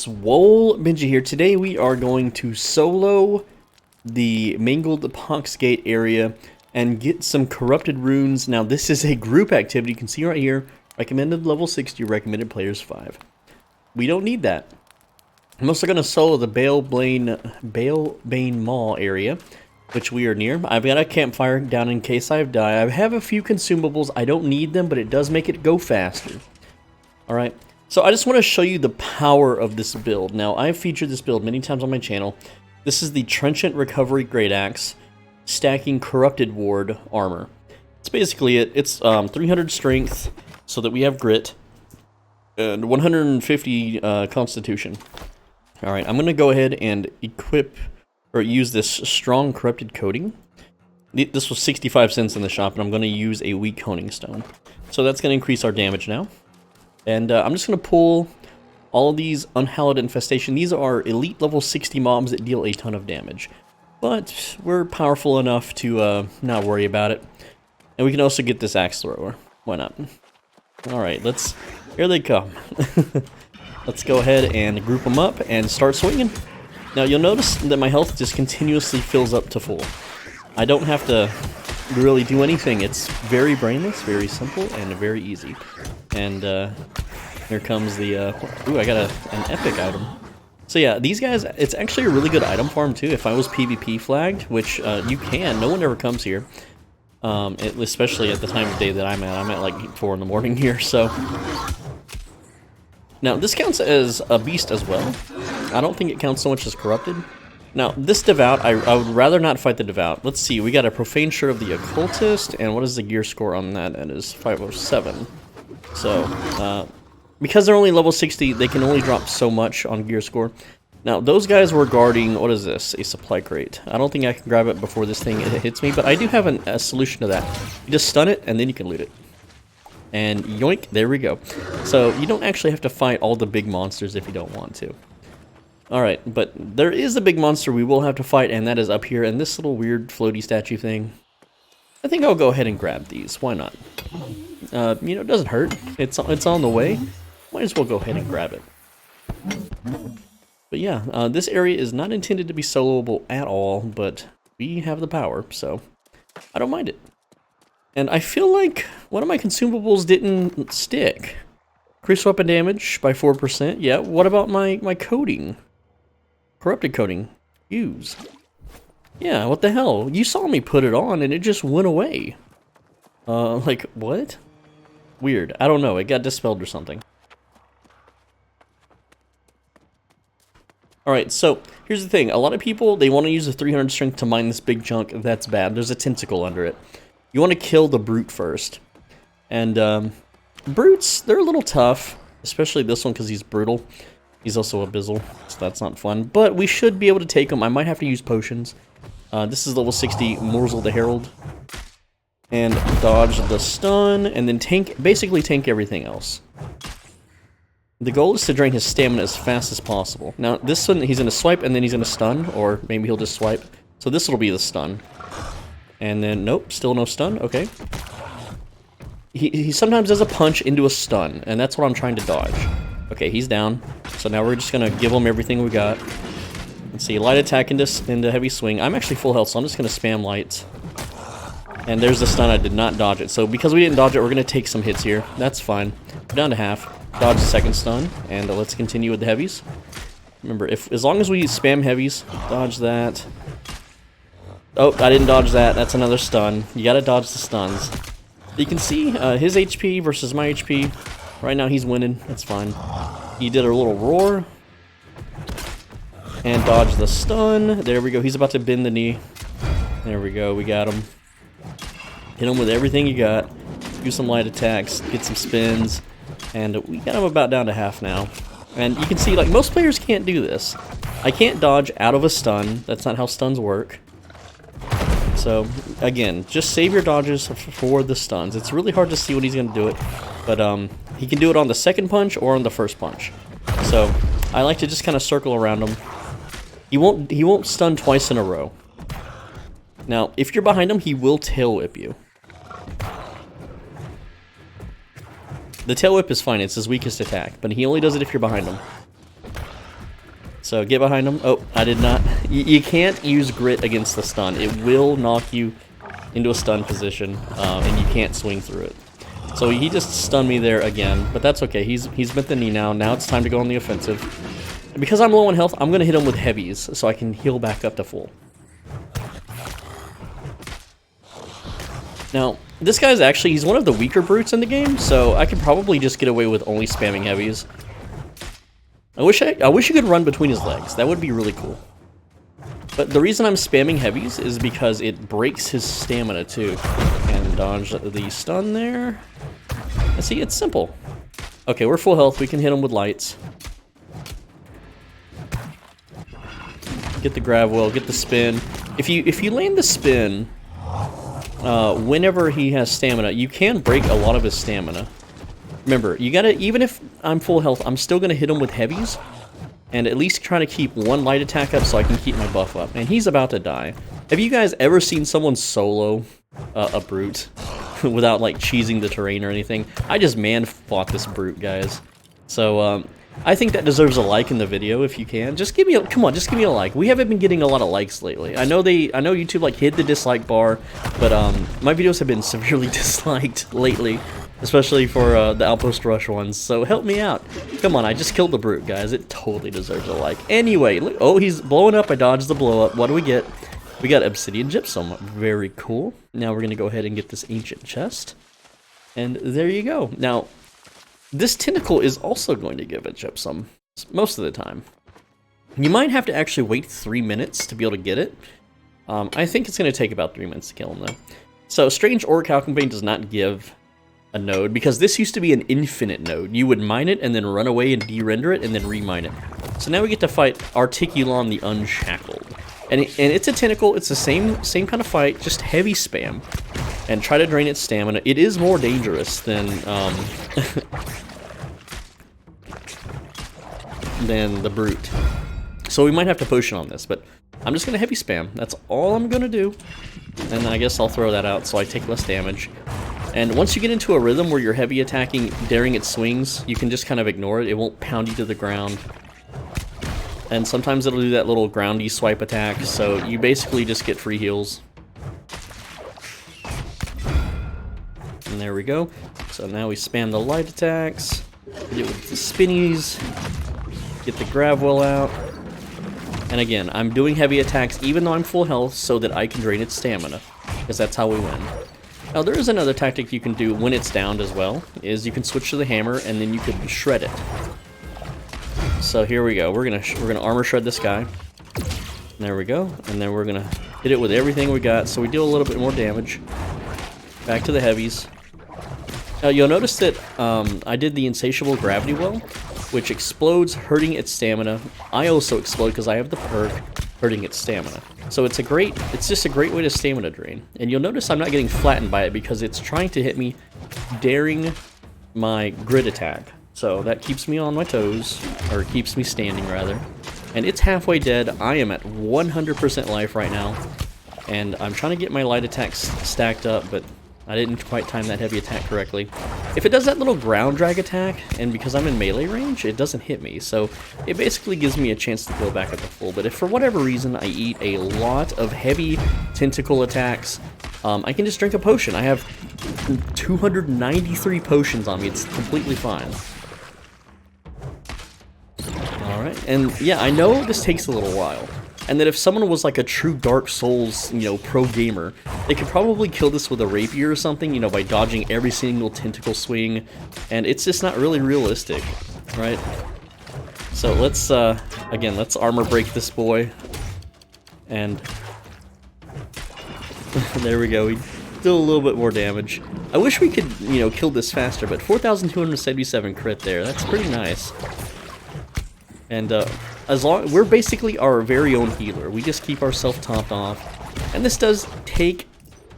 SwoleBenji here. Today we are going to solo the Mangled Pox Gate area and get some corrupted runes. Now this is a group activity. You can see right here, recommended level 60, recommended players 5. We don't need that. I'm also going to solo the Balebane Mall area, which we are near. I've got a campfire down in case I die. I have a few consumables. I don't need them, but it does make it go faster. Alright. So I just want to show you the power of this build. Now, I've featured this build many times on my channel. This is the Trenchant Recovery Great Axe, stacking Corrupted Ward armor. It's basically it. It's 300 strength, so that we have grit, and 150 constitution. Alright, I'm going to go ahead and equip, or use this strong corrupted coating. This was 65 cents in the shop, and I'm going to use a weak honing stone. So that's going to increase our damage now. And I'm just going to pull all of these unhallowed infestation. These are elite level 60 mobs that deal a ton of damage. But we're powerful enough to not worry about it. And we can also get this axe thrower. Why not? Alright, here they come. Let's go ahead and group them up and start swinging. Now you'll notice that my health just continuously fills up to full. I don't have to really do anything. It's very brainless, very simple, and very easy. And here comes the ooh, I got an epic item. So yeah, these guys, it's actually a really good item farm too. If I was PvP flagged, which you can, no one ever comes here, especially at the time of day that I'm at like 4 in the morning here. So now this counts as a beast as well. I don't think it counts so much as corrupted. Now, this Devout, I would rather not fight the Devout. Let's see, we got a Profane Shirt of the Occultist, and what is the gear score on that? That is 507. So, because they're only level 60, they can only drop so much on gear score. Now, those guys were guarding, what is this? A supply crate. I don't think I can grab it before this thing hits me, but I do have a solution to that. You just stun it, and then you can loot it. And yoink, there we go. So, you don't actually have to fight all the big monsters if you don't want to. Alright, but there is a big monster we will have to fight, and that is up here, and this little weird floaty statue thing. I think I'll go ahead and grab these. Why not? You know, it doesn't hurt. It's on the way. Might as well go ahead and grab it. But yeah, this area is not intended to be soloable at all, but we have the power, so I don't mind it. And I feel like one of my consumables didn't stick. Increased weapon damage by 4%. Yeah, what about my coating? Corrupted coating. Use. Yeah, what the hell? You saw me put it on and it just went away. Like, what? Weird. I don't know. It got dispelled or something. Alright, so here's the thing. A lot of people, they want to use the 300 strength to mine this big chunk. That's bad. There's a tentacle under it. You want to kill the brute first. And, brutes, they're a little tough. Especially this one because he's brutal. He's also abyssal, so that's not fun. But we should be able to take him. I might have to use potions. This is level 60, Morsel the Herald. And dodge the stun, and then basically tank everything else. The goal is to drain his stamina as fast as possible. Now, this one, he's going to swipe, and then he's going to stun, or maybe he'll just swipe. So this will be the stun. And then, nope, still no stun, okay. He sometimes does a punch into a stun, and that's what I'm trying to dodge. Okay, he's down. So now we're just going to give him everything we got. Let's see, light attack into heavy swing. I'm actually full health, so I'm just going to spam lights. And there's the stun. I did not dodge it. So because we didn't dodge it, we're going to take some hits here. That's fine. We're down to half. Dodge the second stun, and let's continue with the heavies. Remember, as long as we spam heavies, dodge that. Oh, I didn't dodge that. That's another stun. You got to dodge the stuns. You can see his HP versus my HP. Right now he's winning. That's fine. He did a little roar. And dodge the stun. There we go. He's about to bend the knee. There we go. We got him. Hit him with everything you got. Do some light attacks. Get some spins. And we got him about down to half now. And you can see, like, most players can't do this. I can't dodge out of a stun. That's not how stuns work. So, again, just save your dodges for the stuns. It's really hard to see when he's going to do it. But, he can do it on the second punch or on the first punch. So, I like to just kind of circle around him. He won't stun twice in a row. Now, if you're behind him, he will tail whip you. The tail whip is fine, it's his weakest attack, but he only does it if you're behind him. So get behind him. Oh, I did not. You can't use grit against the stun. It will knock you into a stun position, and you can't swing through it. So he just stunned me there again, but that's okay. He's bent the knee now. Now it's time to go on the offensive. And because I'm low on health, I'm going to hit him with heavies so I can heal back up to full. Now, this guy's actually, he's one of the weaker brutes in the game, so I could probably just get away with only spamming heavies. I wish you could run between his legs. That would be really cool. But the reason I'm spamming heavies is because it breaks his stamina too. And dodge the stun there. And see, it's simple. Okay, we're full health. We can hit him with lights. Get the grab well, get the spin. If you land the spin, whenever he has stamina, you can break a lot of his stamina. Remember, you gotta, even if I'm full health, I'm still gonna hit him with heavies, and at least try to keep one light attack up so I can keep my buff up. And he's about to die. Have you guys ever seen someone solo a brute without like cheesing the terrain or anything? I just man-fought this brute, guys. So I think that deserves a like in the video if you can. Just give me a, come on, just give me a like. We haven't been getting a lot of likes lately. I know YouTube like hid the dislike bar, but my videos have been severely disliked lately. Especially for the Outpost Rush ones, so help me out. Come on, I just killed the brute, guys. It totally deserves a like. Anyway, look, oh, he's blowing up. I dodged the blow up. What do we get? We got Obsidian Gypsum. Very cool. Now we're going to go ahead and get this ancient chest. And there you go. Now, this Tentacle is also going to give a Gypsum, most of the time. You might have to actually wait 3 minutes to be able to get it. I think it's going to take about 3 minutes to kill him, though. So, Strange Orc Alchemy does not give a node, because this used to be an infinite node. You would mine it and then run away and de-render it and then remine it. So now we get to fight Articulon the Unshackled. And it's a Tentacle, it's the same kind of fight, just heavy spam. And try to drain its stamina. It is more dangerous than than the brute. So we might have to potion on this, but I'm just gonna heavy spam. That's all I'm gonna do. And I guess I'll throw that out so I take less damage. And once you get into a rhythm where you're heavy attacking during its swings, you can just kind of ignore it. It won't pound you to the ground. And sometimes it'll do that little groundy swipe attack, so you basically just get free heals. And there we go. So now we spam the light attacks, hit it with the spinnies, get the grab well out. And again, I'm doing heavy attacks even though I'm full health so that I can drain its stamina, because that's how we win. Now there is another tactic you can do when it's downed as well, is you can switch to the hammer and then you can shred it. So here we go. We're gonna armor shred this guy. There we go. And then we're gonna hit it with everything we got, so we deal a little bit more damage. Back to the heavies. Now you'll notice that I did the Insatiable Gravity Well, which explodes, hurting its stamina. I also explode because I have the perk, hurting its stamina. So it's just a great way to stamina drain. And you'll notice I'm not getting flattened by it because it's trying to hit me during my grid attack. So that keeps me on my toes, or keeps me standing rather. And it's halfway dead. I am at 100% life right now. And I'm trying to get my light attacks stacked up, but I didn't quite time that heavy attack correctly. If it does that little ground drag attack, and because I'm in melee range, it doesn't hit me. So it basically gives me a chance to go back at the full. But if for whatever reason I eat a lot of heavy tentacle attacks, I can just drink a potion. I have 293 potions on me. It's completely fine. Alright, and yeah, I know this takes a little while. And that if someone was like a true Dark Souls, pro gamer, they could probably kill this with a rapier or something, by dodging every single tentacle swing. And it's just not really realistic, right? So let's, again, let's armor break this boy. And there we go. We do a little bit more damage. I wish we could, kill this faster, but 4,277 crit there. That's pretty nice. And we're basically our very own healer. We just keep ourselves topped off, and this does take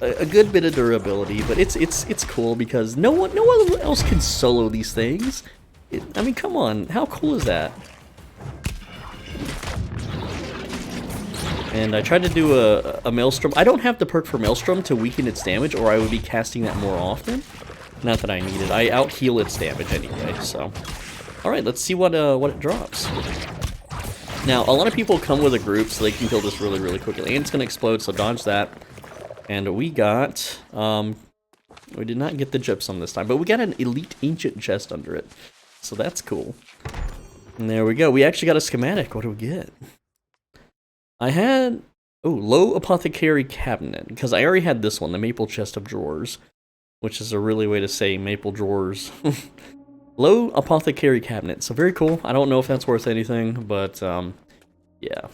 a good bit of durability, but it's cool because no one else can solo these things. I mean, come on, how cool is that? And I tried to do a Maelstrom. I don't have the perk for Maelstrom to weaken its damage, or I would be casting that more often. Not that I need it. I out-heal its damage anyway, so. Alright, let's see what it drops. Now, a lot of people come with a group, so they can kill this really, really quickly. And it's going to explode, so dodge that. And we got... we did not get the gypsum this time, but we got an elite ancient chest under it. So that's cool. And there we go. We actually got a schematic. What do we get? I had... oh, low apothecary cabinet. Because I already had this one, the maple chest of drawers. Which is a really way to say maple drawers. Low apothecary cabinet. So very cool. I don't know if that's worth anything, but yeah.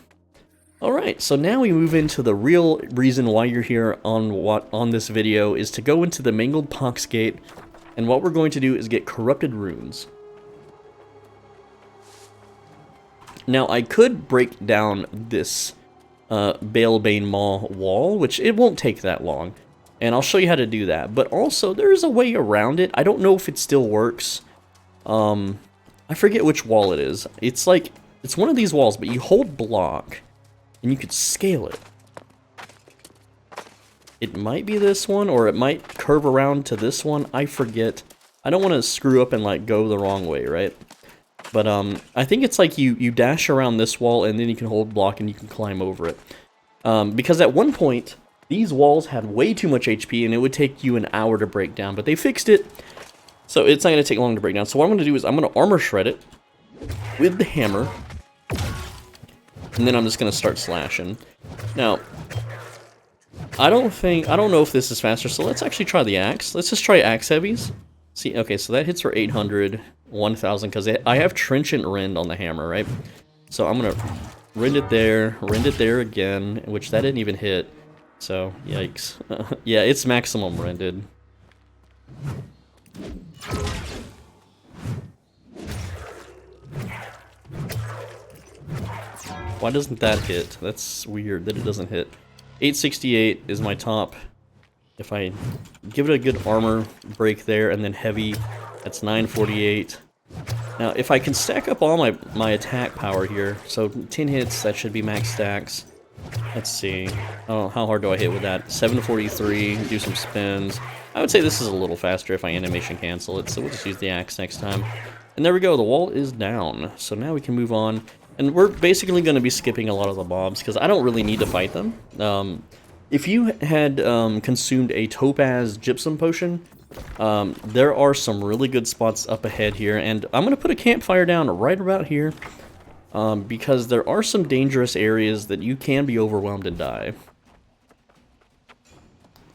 Alright, so now we move into the real reason why you're here on this video is to go into the Mangled Pox Gate, and what we're going to do is get corrupted runes. Now I could break down this Balebane Maw wall, which it won't take that long, and I'll show you how to do that, but also there's a way around it. I don't know if it still works. I forget which wall it is. It's like, it's one of these walls, but you hold block, and you could scale it. It might be this one, or it might curve around to this one. I forget. I don't want to screw up and, like, go the wrong way, right? But, I think it's like you dash around this wall, and then you can hold block, and you can climb over it. Because at one point, these walls had way too much HP, and it would take you an hour to break down, but they fixed it. So it's not going to take long to break down. So what I'm going to do is I'm going to armor shred it with the hammer. And then I'm just going to start slashing. Now, I don't know if this is faster, so let's actually try the axe. Let's just try axe heavies. See, okay, so that hits for 800, 1000, because I have trenchant rend on the hammer, right? So I'm going to rend it there again, which that didn't even hit. So, yikes. Yeah, it's maximum rended. Why doesn't that hit? That's weird that it doesn't hit. 868 is my top. If I give it a good armor break there, and then heavy, that's 948. Now, if I can stack up all my attack power here, so 10 hits, that should be max stacks. Let's see. Oh, how hard do I hit with that? 743, do some spins. I would say this is a little faster if I animation cancel it, so we'll just use the axe next time. And there we go, the wall is down. So now we can move on. And we're basically going to be skipping a lot of the mobs, because I don't really need to fight them. If you had consumed a topaz gypsum potion, there are some really good spots up ahead here. And I'm going to put a campfire down right about here, because there are some dangerous areas that you can be overwhelmed and die.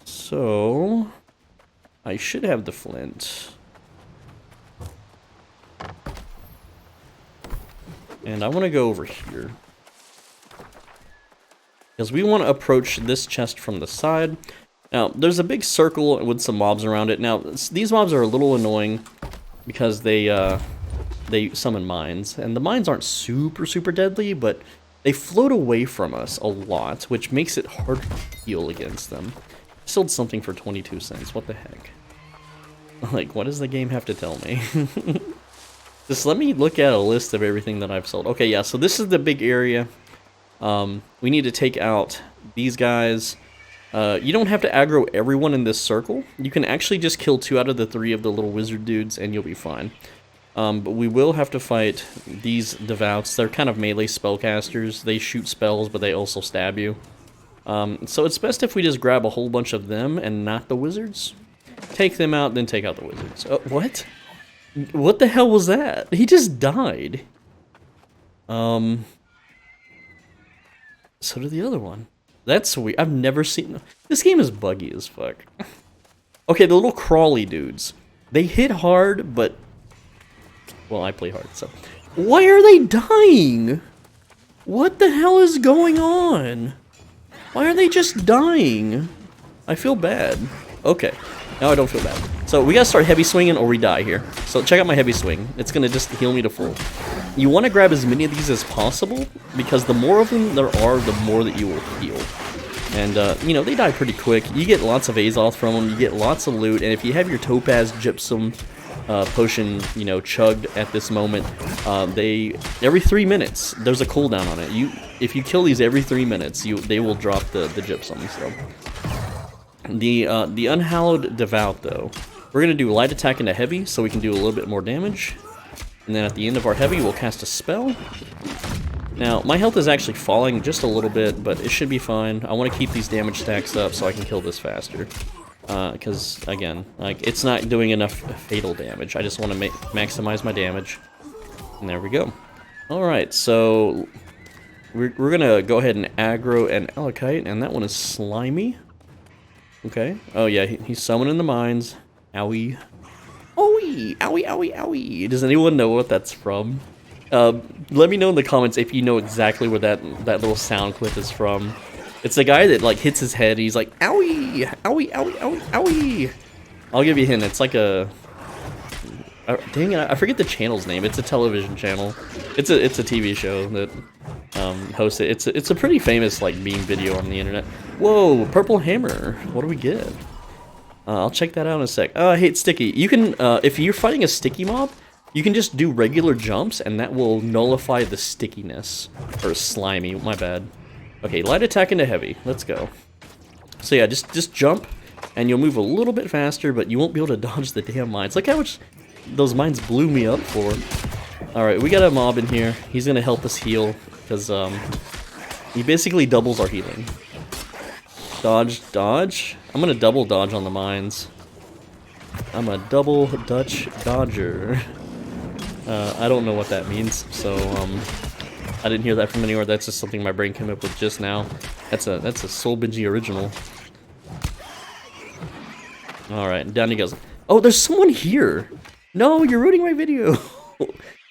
So I should have the flint. And I want to go over here, because we want to approach this chest from the side. Now, there's a big circle with some mobs around it. Now, these mobs are a little annoying because they summon mines. And the mines aren't super, super deadly, but they float away from us a lot, which makes it hard to heal against them. I sold something for 22 cents. What the heck? Like, what does the game have to tell me? Just let me look at a list of everything that I've sold. Okay, yeah, so this is the big area. We need to take out these guys. You don't have to aggro everyone in this circle. You can actually just kill 2 out of the 3 of the little wizard dudes, and you'll be fine. But we will have to fight these devouts. They're kind of melee spellcasters. They shoot spells, but they also stab you. So it's best if we just grab a whole bunch of them and not the wizards. Take them out, then take out the wizards. What? What the hell was that? He just died. So did the other one. That's weird. I've never seen... This game is buggy as fuck. Okay, the little crawly dudes. They hit hard, but... Well, I play hard, so... Why are they dying? What the hell is going on? Why are they just dying? I feel bad. Okay. Now I don't feel bad. So we gotta start heavy swinging or we die here. So check out my heavy swing. It's gonna just heal me to full. You want to grab as many of these as possible, because the more of them there are, the more that you will heal. And, you know, they die pretty quick. You get lots of Azoth from them, you get lots of loot, and if you have your Topaz Gypsum potion, you know, chugged at this moment, every 3 minutes, there's a cooldown on it. If you kill these every 3 minutes, they will drop the Gypsum, so... The Unhallowed Devout, though. We're going to do light attack into heavy, so we can do a little bit more damage. And then at the end of our heavy, we'll cast a spell. Now, my health is actually falling just a little bit, but it should be fine. I want to keep these damage stacks up so I can kill this faster. Because, again, like, it's not doing enough fatal damage. I just want to maximize my damage. And there we go. Alright, so we're going to go ahead and aggro an Alakite, and that one is Slimy. Okay. Oh, yeah, he's summoning the mines. Owie. Owie! Owie, owie, owie! Does anyone know what that's from? Let me know in the comments if you know exactly where that little sound clip is from. It's a guy that, like, hits his head, he's like, owie! Owie, owie, owie, owie! I'll give you a hint, it's like a... dang it, I forget the channel's name. It's a television channel. It's a TV show that hosts it. It's a pretty famous, like, meme video on the internet. Whoa, purple hammer. What do we get? I'll check that out in a sec. I hate sticky. You can, if you're fighting a sticky mob, you can just do regular jumps, and that will nullify the stickiness. Or slimy, my bad. Okay, light attack into heavy. Let's go. So yeah, just jump, and you'll move a little bit faster, but you won't be able to dodge the damn mines. Look how much those mines blew me up for. Alright, we got a mob in here. He's gonna help us heal, because, he basically doubles our healing. Dodge, dodge. I'm gonna double dodge on the mines. I'm a double Dutch dodger. I don't know what that means, so I didn't hear that from anywhere. That's just something my brain came up with just now. That's a SwoleBenji original. Alright, down he goes. Oh, there's someone here! No, you're ruining my video!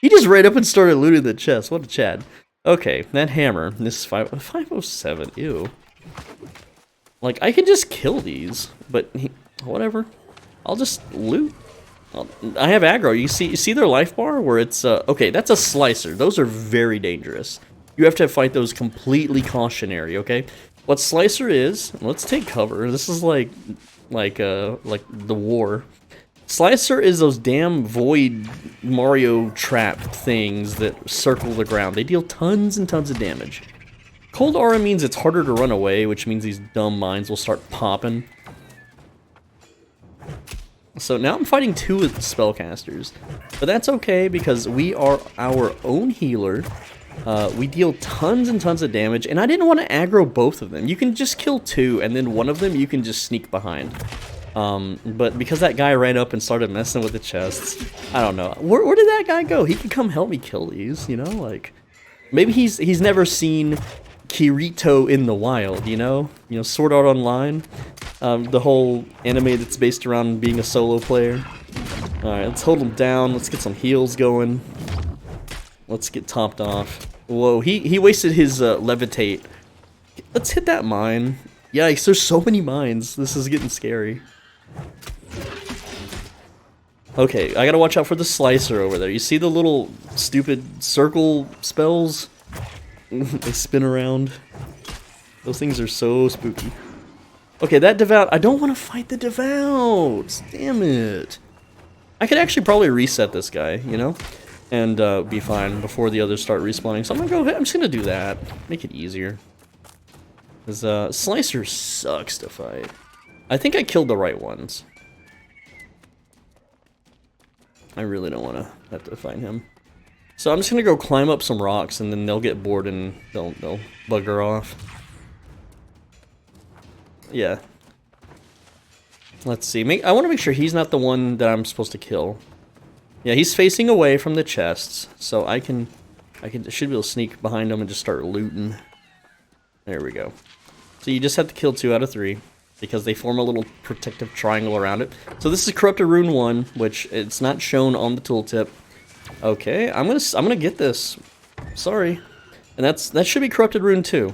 He just ran up and started looting the chest. What a Chad. Okay, that hammer. This is 507. Ew. Like, I can just kill these, but whatever. I'll just loot. I have aggro. You see their life bar where it's okay, that's a slicer. Those are very dangerous. You have to fight those completely cautionary, okay? What slicer is, let's take cover. This is like the war. Slicer is those damn void Mario trap things that circle the ground. They deal tons and tons of damage. Cold aura means it's harder to run away, which means these dumb mines will start popping. So now I'm fighting two with spellcasters, but that's okay because we are our own healer. We deal tons and tons of damage, and I didn't want to aggro both of them. You can just kill two, and then one of them you can just sneak behind. But because that guy ran up and started messing with the chests, I don't know. Where did that guy go? He could come help me kill these, you know? Like, maybe he's never seen Kirito in the wild, you know? You know, Sword Art Online. The whole anime that's based around being a solo player. Alright, let's hold him down. Let's get some heals going. Let's get topped off. Whoa, he wasted his levitate. Let's hit that mine. Yikes, there's so many mines. This is getting scary. Okay, I gotta watch out for the slicer over there. You see the little stupid circle spells? They spin around. Those things are so spooky. Okay, that devout. I don't want to fight the devouts. Damn it. I could actually probably reset this guy, you know? And be fine before the others start respawning. So I'm gonna go ahead. I'm just gonna do that. Make it easier. Because Slicer sucks to fight. I think I killed the right ones. I really don't want to have to fight him. So I'm just gonna go climb up some rocks, and then they'll get bored and they'll bugger off. Yeah. Let's see. I want to make sure he's not the one that I'm supposed to kill. Yeah, he's facing away from the chests, so I should be able to sneak behind him and just start looting. There we go. So you just have to kill 2 out of 3 because they form a little protective triangle around it. So this is Corrupted Rune 1, which it's not shown on the tooltip. Okay, I'm gonna get this. Sorry. And that should be Corrupted Rune 2.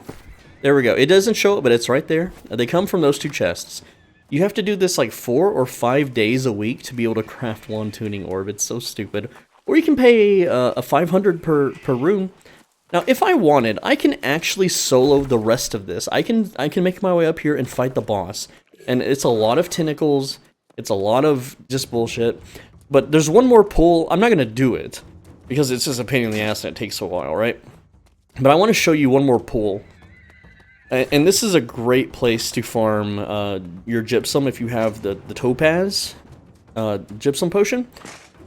There we go. It doesn't show it, but it's right there. They come from those 2 chests. You have to do this like 4 or 5 days a week to be able to craft 1 tuning orb. It's so stupid. Or you can pay a 500 per rune. Now, if I wanted, I can actually solo the rest of this. I can make my way up here and fight the boss. And it's a lot of tentacles. It's a lot of just bullshit. But there's one more pull. I'm not going to do it because it's just a pain in the ass and it takes a while, right? But I want to show you one more pull. And this is a great place to farm your gypsum if you have the topaz gypsum potion.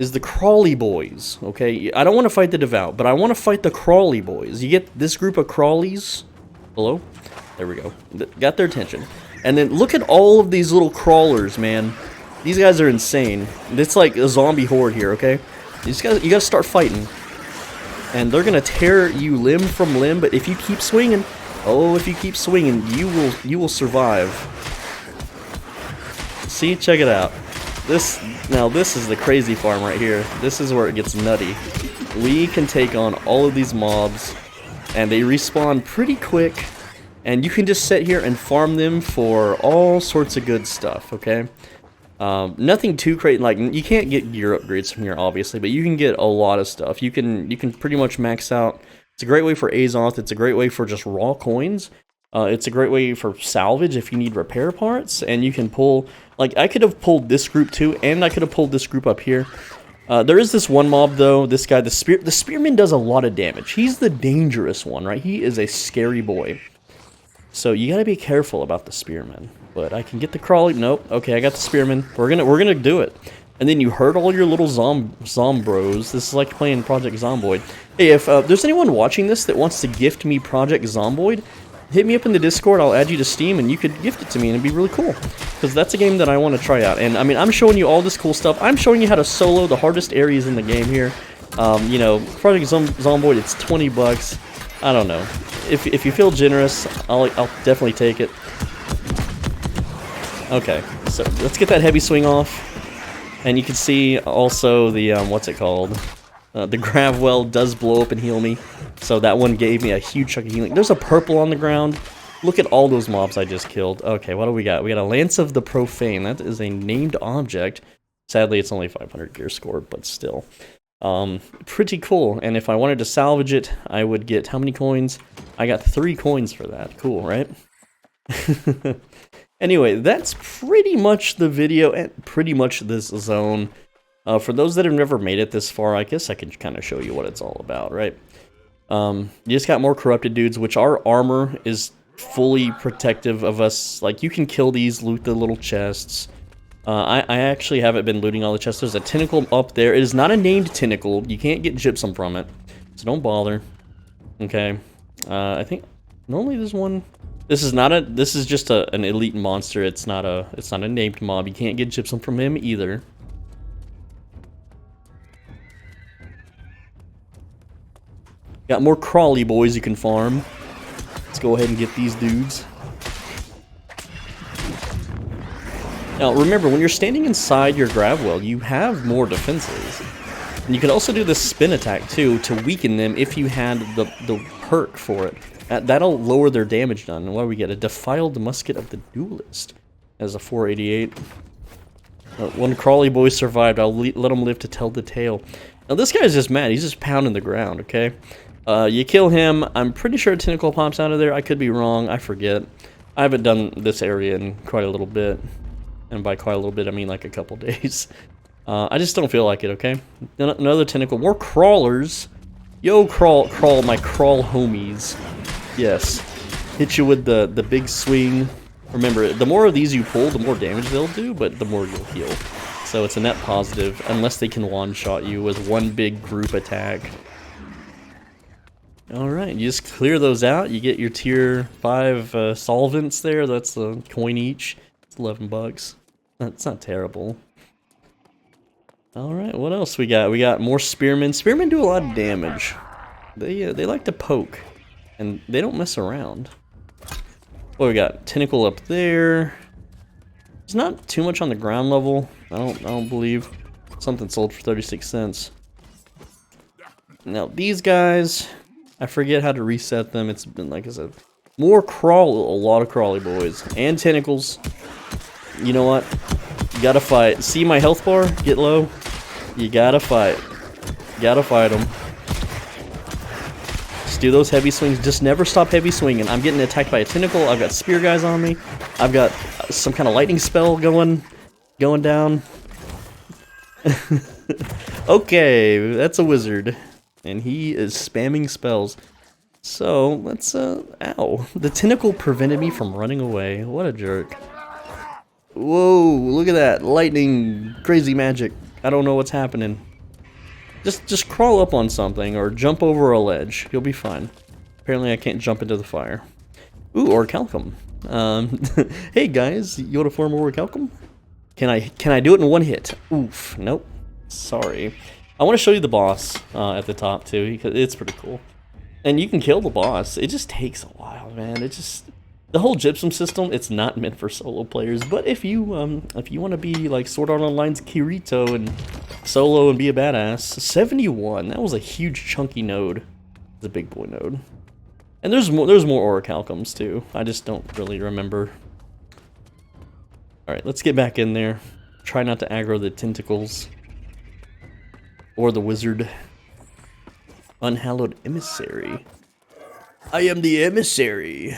is the crawly boys, okay? I don't want to fight the devout, but I want to fight the crawly boys. You get this group of crawlies. Hello? There we go. Got their attention. And then look at all of these little crawlers, man. These guys are insane. It's like a zombie horde here, okay? These guys, you gotta start fighting. And they're gonna tear you limb from limb, but if you keep swinging, oh, if you keep swinging, you will survive. See, check it out. This is the crazy farm right here. This is where it gets nutty. We can take on all of these mobs, and they respawn pretty quick, and you can just sit here and farm them for all sorts of good stuff, okay? Nothing too crazy, like, you can't get gear upgrades from here, obviously, but you can get a lot of stuff. You can pretty much max out. It's a great way for Azoth, it's a great way for just raw coins. It's a great way for salvage if you need repair parts, and you can pull, like, I could have pulled this group too, and I could have pulled this group up here. There is this one mob, though, this guy, the Spearman does a lot of damage. He's the dangerous one, right? He is a scary boy. So you gotta be careful about the Spearman. But I can get the crawly, nope, okay, I got the Spearman. We're gonna do it. And then you hurt all your little zombros. This is like playing Project Zomboid. Hey, if there's anyone watching this that wants to gift me Project Zomboid, hit me up in the Discord, I'll add you to Steam, and you could gift it to me, and it'd be really cool. Because that's a game that I want to try out. And, I mean, I'm showing you all this cool stuff. I'm showing you how to solo the hardest areas in the game here. You know, Project Zomboid, it's 20 bucks. I don't know. If you feel generous, I'll definitely take it. Okay, so let's get that heavy swing off. And you can see also the, what's it called? The grav well does blow up and heal me. So that one gave me a huge chunk of healing. There's a purple on the ground. Look at all those mobs I just killed. Okay, what do we got? We got a Lance of the Profane. That is a named object. Sadly, it's only 500 gear score, but still. Pretty cool. And if I wanted to salvage it, I would get how many coins? I got 3 coins for that. Cool, right? Anyway, that's pretty much the video and pretty much this zone. For those that have never made it this far, I guess I can kind of show you what it's all about, right? You just got more corrupted dudes, which our armor is fully protective of us. Like, you can kill these, loot the little chests. I actually haven't been looting all the chests. There's a tentacle up there. It is not a named tentacle. You can't get gypsum from it, so don't bother. Okay. I think normally there's one. This is not a. This is just an elite monster. It's not a named mob. You can't get gypsum from him either. Got more crawly boys you can farm. Let's go ahead and get these dudes. Now remember, when you're standing inside your grav well, you have more defenses. And you can also do the spin attack too to weaken them if you had the perk for it. That'll lower their damage done. And what do we get? A defiled musket of the duelist as a 488. One crawly boy survived. I'll let him live to tell the tale. Now this guy's just mad. He's just pounding the ground, okay? You kill him. I'm pretty sure a tentacle pops out of there. I could be wrong. I forget. I haven't done this area in quite a little bit. And by quite a little bit, I mean like a couple days. I just don't feel like it, okay? Another tentacle. More crawlers. Yo, crawl, my crawl homies. Yes. Hit you with the big swing. Remember, the more of these you pull, the more damage they'll do, but the more you'll heal. So it's a net positive, unless they can one-shot you with one big group attack. Alright, you just clear those out. You get your tier 5 solvents there. That's a coin each. It's 11 bucks. That's not terrible. Alright, what else we got? We got more spearmen. Spearmen do a lot of damage. They like to poke. And they don't mess around. What we got? Tentacle up there. There's not too much on the ground level. I don't believe. Something sold for 36 cents. Now these guys, I forget how to reset them. It's been, like I said, more a lot of crawly boys and tentacles. You know what? You gotta fight. See my health bar? Get low. You gotta fight. You gotta fight them. Just do those heavy swings. Just never stop heavy swinging. I'm getting attacked by a tentacle. I've got spear guys on me. I've got some kind of lightning spell going down. Okay, that's a wizard. And he is spamming spells. So, let's, ow. The tentacle prevented me from running away. What a jerk. Whoa, look at that. Lightning, crazy magic. I don't know what's happening. Just crawl up on something or jump over a ledge. You'll be fine. Apparently I can't jump into the fire. Ooh, orichalcum. Hey guys, you want to form orichalcum? Can I do it in one hit? Oof, nope. Sorry. I want to show you the boss at the top too, because it's pretty cool. And you can kill the boss. It just takes a while, man. The whole Gypsum system, it's not meant for solo players, but if you want to be like Sword Art Online's Kirito and solo and be a badass, 71, that was a huge chunky node. It's a big boy node. And there's more orichalcums too. I just don't really remember. Alright, let's get back in there. Try not to aggro the tentacles. Or the wizard. Unhallowed emissary. I am the emissary.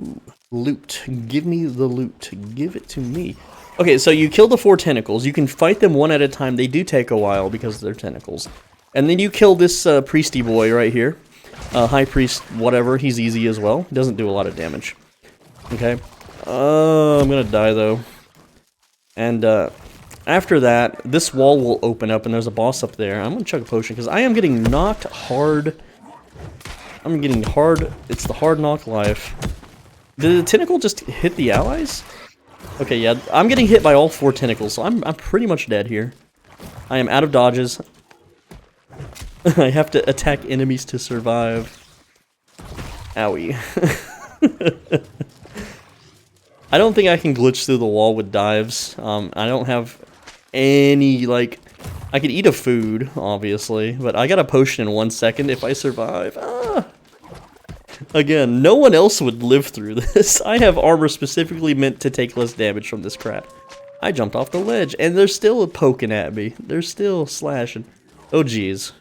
Ooh, loot. Give me the loot. Give it to me. Okay, so you kill the 4 tentacles. You can fight them one at a time. They do take a while because they're tentacles. And then you kill this priesty boy right here. High priest, whatever. He's easy as well. Doesn't do a lot of damage. Okay. I'm gonna die though. And after that, this wall will open up and there's a boss up there. I'm gonna chug a potion because I am getting knocked hard. I'm getting hard. It's the hard knock life. Did the tentacle just hit the allies? Okay, yeah, I'm getting hit by all 4 tentacles, so I'm pretty much dead here. I am out of dodges. I have to attack enemies to survive. Owie. I don't think I can glitch through the wall with dives. I don't have any, like... I could eat a food, obviously, but I got a potion in 1 second if I survive. Ah! Again, no one else would live through this. I have armor specifically meant to take less damage from this crap. I jumped off the ledge, and they're still poking at me. They're still slashing. Oh, jeez.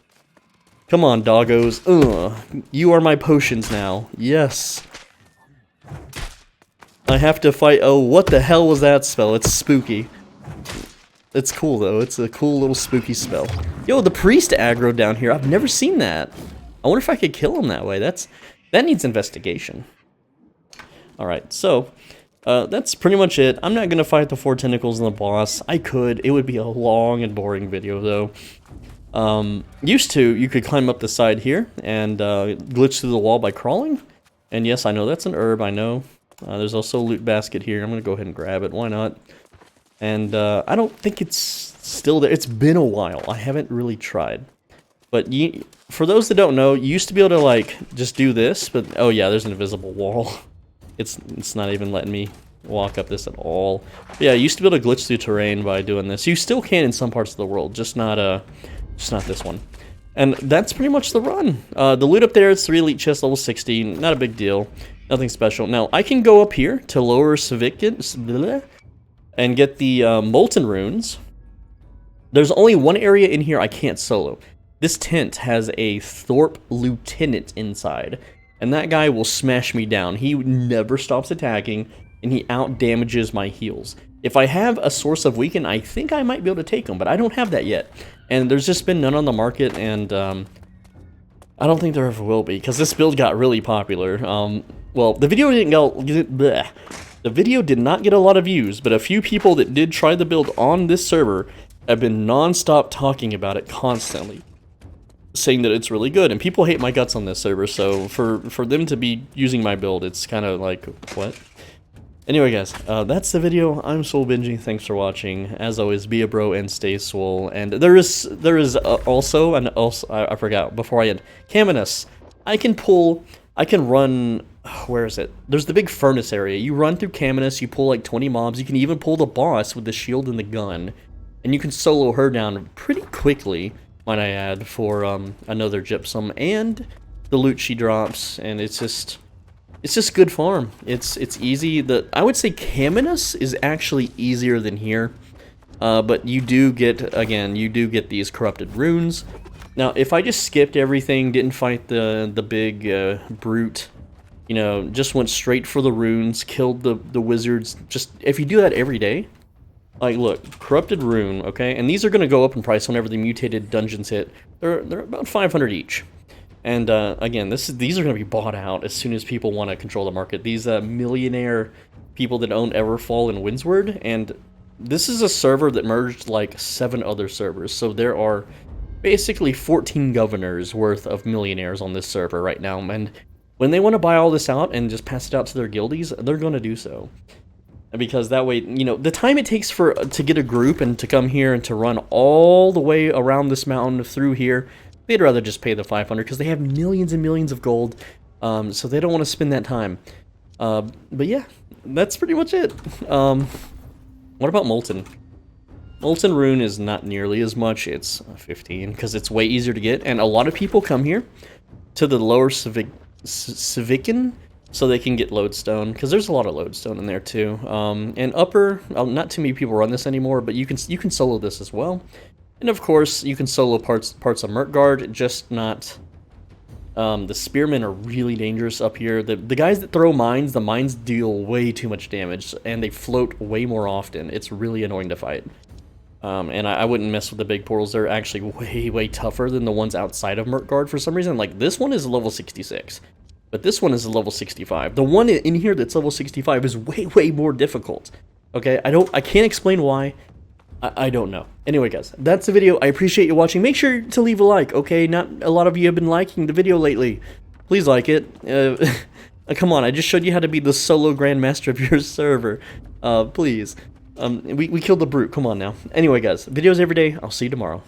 Come on, doggos. Ugh. You are my potions now. Yes. I have to fight. Oh, what the hell was that spell? It's spooky. It's cool, though. It's a cool little spooky spell. Yo, the priest aggro down here. I've never seen that. I wonder if I could kill him that way. That needs investigation. Alright, so that's pretty much it. I'm not going to fight the 4 tentacles and the boss. I could. It would be a long and boring video, though. Used to, you could climb up the side here and glitch through the wall by crawling. And yes, I know that's an herb, I know. There's also a loot basket here. I'm going to go ahead and grab it. Why not? And I don't think it's still there. It's been a while. I haven't really tried. But for those that don't know, you used to be able to, like, just do this. But, oh yeah, there's an invisible wall. It's not even letting me walk up this at all. But yeah, you used to be able to glitch through terrain by doing this. You still can in some parts of the world, just not this one. And that's pretty much the run. The loot up there is 3 elite chests, level 16. Not a big deal. Nothing special. Now, I can go up here to lower significance and get the molten runes. There's only one area in here I can't solo. This tent has a Thorpe Lieutenant inside, and that guy will smash me down. He never stops attacking, and he out-damages my heals. If I have a source of weaken, I think I might be able to take him, but I don't have that yet. And there's just been none on the market, and I don't think there ever will be, because this build got really popular. Well, the video didn't go... Bleh. The video did not get a lot of views, but a few people that did try the build on this server have been non-stop talking about it constantly, saying that it's really good, and people hate my guts on this server, so for them to be using my build, it's kind of like, what? Anyway, guys, that's the video. I'm SwoleBenji. Thanks for watching. As always, be a bro and stay swole. And there is also, I forgot, before I end, Caminus. I can run... Where is it? There's the big furnace area. You run through Caminus, you pull like 20 mobs. You can even pull the boss with the shield and the gun. And you can solo her down pretty quickly, might I add, for another Gypsum. And the loot she drops. And it's just good farm. It's easy. I would say Caminus is actually easier than here. But you do get, again, these corrupted runes. Now, if I just skipped everything, didn't fight the big brute... You know, just went straight for the runes, killed the wizards. Just, if you do that every day, like, look, corrupted rune, okay? And these are going to go up in price whenever the mutated dungeons hit. They're about 500 each. And, again, these are going to be bought out as soon as people want to control the market. These millionaire people that own Everfall and Windsward, and this is a server that merged like 7 other servers, so there are basically 14 governors worth of millionaires on this server right now, and when they want to buy all this out and just pass it out to their guildies, they're going to do so. Because that way, you know, the time it takes to get a group and to come here and to run all the way around this mountain through here, they'd rather just pay the 500 because they have millions and millions of gold, so they don't want to spend that time. But yeah, that's pretty much it. What about Molten? Molten Rune is not nearly as much. It's 15 because it's way easier to get, and a lot of people come here to the lower Civican so they can get lodestone, because there's a lot of lodestone in there too. And upper, not too many people run this anymore, but you can solo this as well. And of course, you can solo parts of Mertgard, just not. The spearmen are really dangerous up here. The guys that throw mines, the mines deal way too much damage, and they float way more often. It's really annoying to fight. And I wouldn't mess with the big portals. They're actually way tougher than the ones outside of Mertgard for some reason. Like, this one is level 66. But this one is a level 65. The one in here that's level 65 is way more difficult. Okay, I can't explain why. I don't know. Anyway, guys, that's the video. I appreciate you watching. Make sure to leave a like, okay? Not a lot of you have been liking the video lately. Please like it. Come on, I just showed you how to be the solo grandmaster of your server. Please. We killed the brute. Come on now. Anyway, guys, videos every day. I'll see you tomorrow.